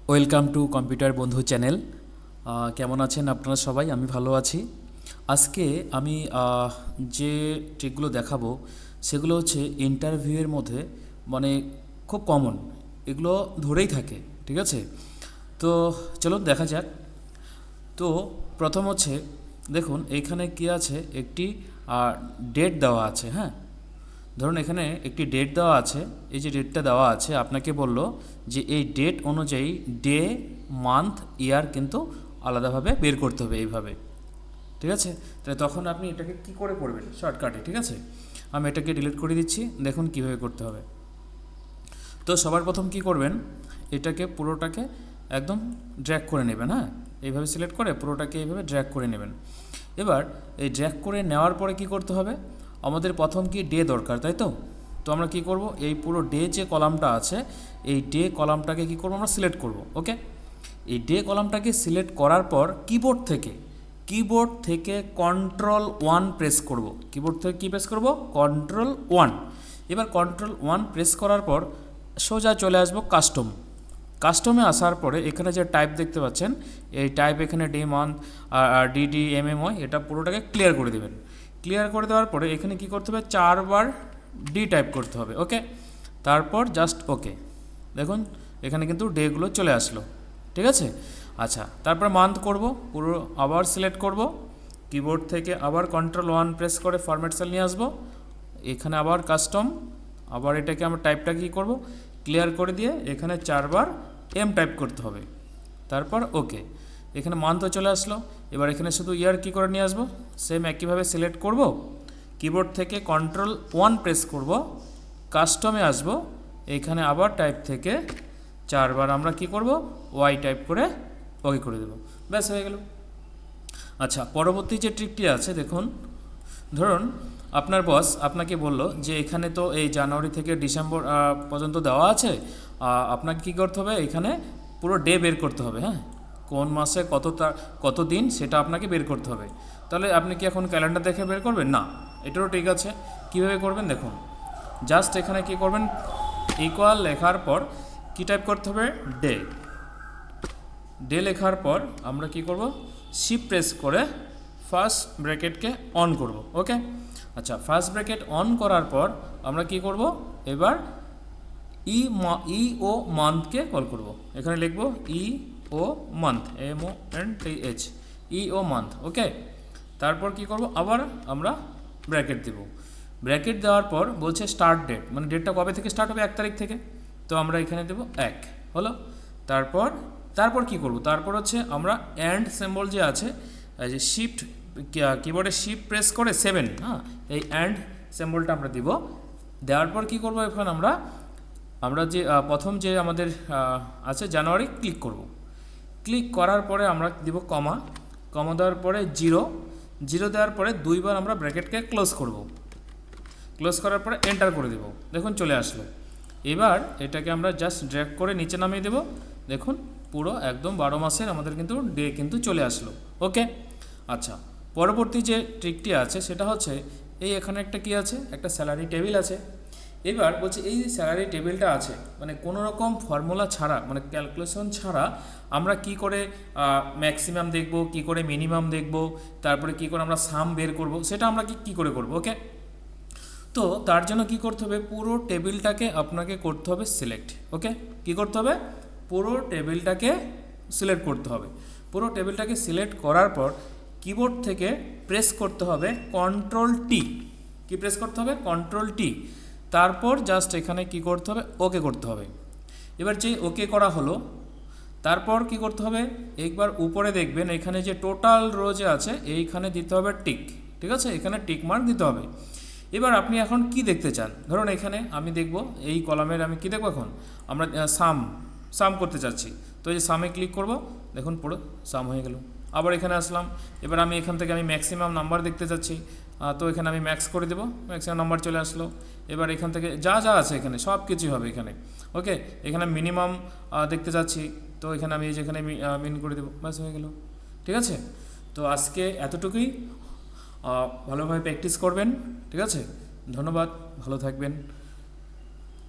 Welcome to computer বন্ধু channel. কেমন আছেন আপনারা সবাই? আমি ভালো আছি। আজকে আমি যে ট্রিকগুলো দেখাবো সেগুলো হচ্ছে ইন্টারভিউয়ের মধ্যে মানে খুব কমন, এগুলো ধরেই থাকে, ঠিক আছে? তো চলুন দেখা যাক। তো প্রথম হচ্ছে, দেখুন এইখানে কি আছে, একটি ডেট দেওয়া আছে। হ্যাঁ, ধরুন এখানে একটি ডেট দেওয়া আছে। এই যে ডেটটা দেওয়া আছে, আপনাকে বলল যে এই ডেট অনুযায়ী ডে, মান্থ, ইয়ার কিন্তু আলাদাভাবে বের করতে হবে এইভাবে, ঠিক আছে? তাহলে তখন আপনি এটাকে কি করে করবেন শর্টকাটে, ঠিক আছে? আমি এটাকে ডিলিট করে দিচ্ছি, দেখুন কীভাবে করতে হবে। তো সবার প্রথম কি করবেন, এটাকে পুরোটাকে একদম ড্র্যাগ করে নেবেন। হ্যাঁ, এইভাবে সিলেক্ট করে পুরোটাকে এইভাবে ড্র্যাগ করে নেবেন। এবার এই ড্র্যাগ করে নেওয়ার পরে কি করতে হবে, আমাদের প্রথম কি ডে দরকার, তাই তো? তো আমরা কি করব, এই পুরো ডে যে কলামটা আছে, এই ডে কলামটাকে কি করব, আমরা সিলেক্ট করব। ওকে, এই ডে কলামটাকে সিলেক্ট করার পর কিবোর্ড থেকে Ctrl+1 প্রেস করব। কিবোর্ড থেকে কী প্রেস করব? Ctrl+1। এবার Ctrl+1 প্রেস করার পর সোজা চলে আসবো কাস্টমে আসার পরে এখানে যে টাইপ দেখতে পাচ্ছেন, এই টাইপ এখানে ডে, মান্থ আর ডিডি, এমএমওয়াই, এটা পুরোটাকে ক্লিয়ার করে দেবেন। ক্লিয়ার করে দেওয়ার পরে এখানে কি করতে হবে, 4বার ডি টাইপ করতে হবে। ওকে, তারপর জাস্ট ওকে। দেখুন এখানে কিন্তু ডেগুলো চলে আসলো, ঠিক আছে? আচ্ছা, তারপর মান্থ করব, পুরো আবার সিলেক্ট করব, কিবোর্ড থেকে আবার Ctrl+1 প্রেস করে ফরম্যাট সেল নিয়ে আসবো, এখানে আবার কাস্টম, আবার এটাকে আমরা টাইপটা কী করব, ক্লিয়ার করে দিয়ে এখানে 4বার এম টাইপ করতে হবে, তারপর ওকে। এখানে মান্থও চলে আসলো। এবার এখানে শুধু ইয়ার কী করে নিয়ে আসবো, সেম একইভাবে সিলেক্ট করব, কিবোর্ড থেকে Ctrl+1 প্রেস করব, কাস্টমে আসবো, এখানে আবার টাইপ থেকে 4বার আমরা কি করব, ওয়াই টাইপ করে ওকে করে দেবো, ব্যাস হয়ে গেল। আচ্ছা, পরবর্তী যে ট্রিকটি আছে দেখুন, ধরুন আপনার বস আপনাকে বলল যে এখানে তো এই জানুয়ারি থেকে ডিসেম্বর পর্যন্ত দেওয়া আছে, আপনাকে কী করতে হবে, এখানে পুরো ডে বের করতে হবে। হ্যাঁ, কোন মাসে কত দিন সেটা আপনাকে বের করতে হবে। তাহলে আপনি কি এখন ক্যালেন্ডার দেখে বের করবেন? না, এটারও ঠিক আছে। কীভাবে করবেন দেখুন, জাস্ট এখানে কি করবেন, ইকুয়াল লেখার পর কি টাইপ করতে হবে, ডে লেখার পর আমরা কি করব, শিফট প্রেস করে ফার্স্ট ব্র্যাকেটকে অন করব। ওকে, আচ্ছা, ফার্স্ট ব্র্যাকেট অন করার পর আমরা কি করব, এবার ই ও মান্থকে কল করব। এখানে লিখব ই ও মান্থ, MONTH, ই ও মান্থ। ওকে, তারপর কি করব, আবার আমরা ব্র্যাকেট দেব। ব্র্যাকেট দেওয়ার পর বলছে স্টার্ট ডেট, মানে ডেটটা কবে থেকে স্টার্ট হবে, 1 তারিখ থেকে। তো আমরা এখানে দেব 1, হলো। তারপর কি করব, তারপর হচ্ছে আমরা অ্যান্ড সিম্বল যে আছে, এই যে শিফট, কিবোর্ডে শিফট প্রেস করে 7, হ্যাঁ, এই অ্যান্ড সিম্বলটা আমরা দিব। দেওয়ার পর কি করব, এখন আমরা যে প্রথম যে আমাদের আছে জানুয়ারি, ক্লিক করব। ক্লিক করার পরে আমরা দিব কমা দেওয়ার পরে জিরো দেওয়ার পরে 2বার আমরা ব্র্যাকেটকে ক্লোজ করব। ক্লোজ করার পরে এন্টার করে দেব, দেখুন চলে আসলো। এবার এটাকে আমরা জাস্ট ড্র্যাগ করে নিচে নামিয়ে দেব। দেখুন পুরো একদম 12 মাসের আমাদের কিন্তু ডে কিন্তু চলে আসলো। ওকে, আচ্ছা, পরবর্তী যে ট্রিকটি আছে সেটা হচ্ছে, এই এখানে একটা কি আছে, একটা স্যালারি টেবিল আছে। এবার বলছে এই যে স্যালারি টেবিলটা আছে, মানে কোনো রকম ফর্মুলা ছাড়া, মানে ক্যালকুলেশন ছাড়া আমরা কি করে ম্যাক্সিমাম দেখব, কি করে মিনিমাম দেখব, তারপরে কি করে আমরা সাম বের করব, সেটা আমরা কি করে করব। ওকে, তো তার জন্য কি করতে হবে, পুরো টেবিলটাকে আপনাকে করতে হবে সিলেক্ট। ওকে, কি করতে হবে, পুরো টেবিলটাকে সিলেক্ট করতে হবে। পুরো টেবিলটাকে সিলেক্ট করার পর কিবোর্ড থেকে প্রেস করতে হবে Ctrl+T। কি প্রেস করতে হবে, Ctrl+T। তারপর জাস্ট এখানে কি করতে হবে, ওকে করতে হবে। এবার যে ওকে করা হলো, তারপর কি করতে হবে, একবার উপরে দেখবেন এখানে যে টোটাল রো যে আছে, এইখানে দিতে হবে টিক, ঠিক আছে? এখানে টিক মার্ক দিতে হবে। এবার আপনি এখন কি দেখতে চান, ধরুন এখানে আমি দেখব এই কলামের, আমি কি দেখব, এখন আমরা সাম করতে চাচ্ছি। তো এই যে সামে ক্লিক করব, দেখুন পুরো সাম হয়ে গেল। আবার এখানে আসলাম, এবার আমি এখান থেকে আমি ম্যাক্সিমাম নাম্বার দেখতে চাচ্ছি, তো এখানে আমি ম্যাক্স করে দেবো, ম্যাক্সিমাম নাম্বার চলে আসলো। এবার এখান থেকে যা আছে এখানে সব কিছুই হবে এখানে। ওকে, এখানে মিনিমাম দেখতে চাচ্ছি, তো এখানে আমি যেখানে মিন করে দেবো, ব্যাস হয়ে গেল। ঠিক আছে, তো আজকে এতটুকুই। ভালোভাবে প্র্যাকটিস করবেন, ঠিক আছে? ধন্যবাদ, ভালো থাকবেন।